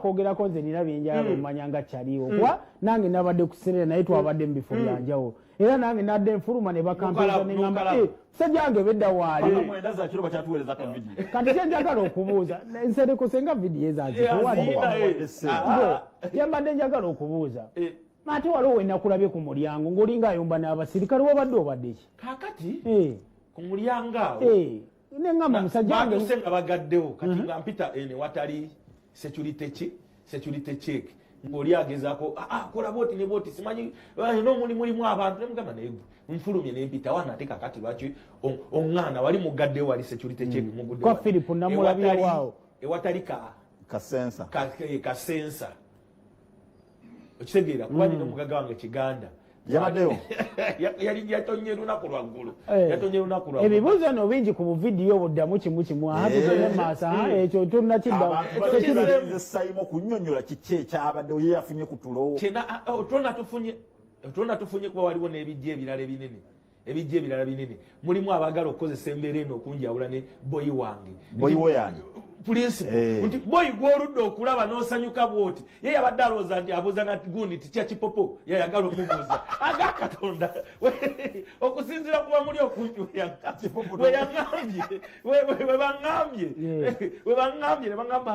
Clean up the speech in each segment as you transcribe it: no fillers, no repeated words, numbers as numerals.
bakogerako nze nina byenjala mmanyanga kyaliwo kuba nange nabadde kuserera naye twabadde mu bifo byanjawulo era nange nadde enfuluma ne bakampeza ne ngamba sejjange bedda waali kati kyenjagala okubuuza nsereko senga vidiyo ezazitowadde kyembadde njagala okubuuza ate waliwo wenakulabye ku mulyango ng'olinga ayomba n'abasirikale wabadde obadde ki kakati ku mulyango awo nengamba musajja wange bakusenga bagaddewo kati nga mpita watali security check ng'oli agezaako kola booti ne booti simanyi mulimu abantu nemugamba naye nfulumye nempita wana ate kakati lwaki oŋŋaana wali mugaddewo wali security check kwa Philip namulabyewo ewatali kasensa okitegeera kuba nina omugaga wange kiganda yabaddewo yatonye lunaku lwaggulu ebibuuzo no bingi ku buvidiyo buddamu kimu ahatugene maaso ekyo tunakidda sayimo kunnyonnyola kiki ekyabaddewo ye yafunye ku tulo tona tufunye kuba waliwo n'ebijja ebirala binene mulimu abaagala okukozesa embeera eno okunjawula ne boyi wange boyiwoyani principle nti boyi gw'oludde okulaba n'osanyuka bwoti ye yabadde alowooza nti abuuza na gundi tikya kipopo yayagala omubuuza aga katonda okusinziira kuba muli okumpi we baŋŋambye ne baŋŋamba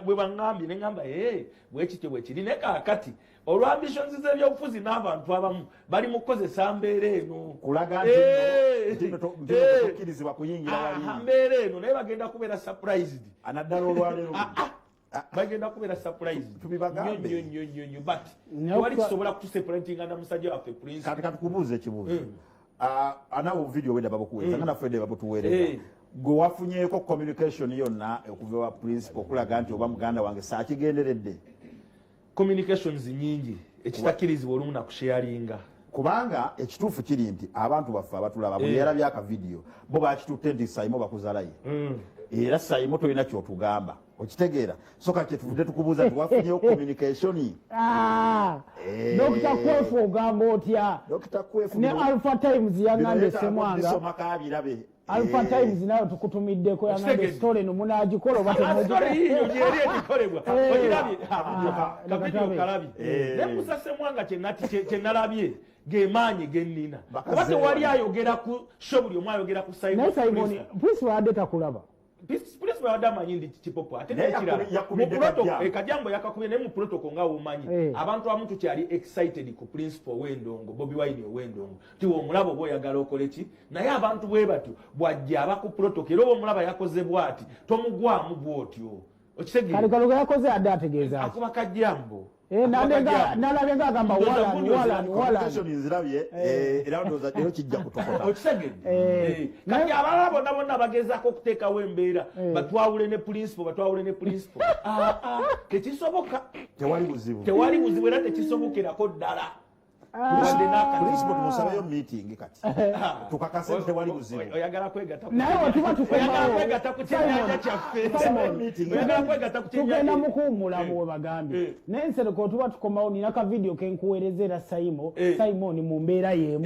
we baŋŋambye ne ŋŋamba bwekityo bwekiri naye kaakati olwambitions z'ebyobufuzi n'abantu abamu bali mu kukozesa mbeera eno kulaga nti tokkirizibwa kuyingira wali mbeera eno naye bagenda kubeera surprised anaddala olwaleero bagenda kubeera surprised nnyo but tewali kisobola kutuseparatinga na musajja waffe prince kati katukubuuza ekibuuzo anawo video wedda babukuweereza nga naffe babutuweereza gwe wafunyeeko communication yonna okuva wa principal okulaga nti oba muganda wange saakigenderedde communications nyingi ekitakirizibwa olumu nakusharinga kubanga ekituufu kiri nti abantu baffe abatulaba buli yalabye akavidiyo bo bakitutte nti sayimo bakuzalaye era sayimo tolina kyotugamba okitegeera soka kyetuvudde tukubuuza nti wafunyeyo communication Dr. Kwefu ogamba otya ne Alpha Times yaŋŋambye Ssemwanga Alpha Times nayo tukutumiddeko yaŋŋambye story no munagikola oba nemusa Ssemwanga kyenalabye gemaanyi gennina oba tewali ayogera ku sho buli omu ayogera ku Simon Prince wadde takulaba Prince wadde amanyi ndi kipopo ate kajambo yakakubye naye mu protocol nga womanyi abantu abamu tukyali excited ku principal w'Endongo Bobi Wine ow'Endongo tiwo omulabo oba oyagala okole ki naye abantu bwe batu bwajja aba ku protocol era oba omulaba yakoze bw'ati tomugwamu bw'otyo okitegeera kale gakoze adde ategeeza akuba kajambo nalabye ng'agamba communication nzirabye era ndowooza leero kijja kutokota okitegeedde kati abalala bonna bonna bagezaako okuteekawo embeera batwawule ne principal tekisoboka tewali buzibu era tekisobokerako ddala principal tumusabeyo meeting kati tukakase nti tewali buzibu oyagala kwegatta naye wetuba ku kyenyanja kyaffe tugenda mukuwummulamu we bagambye naye nsereko tuba tukomawo nina ka vidiyo kenkuweereza era Simon mu mbeera y'emu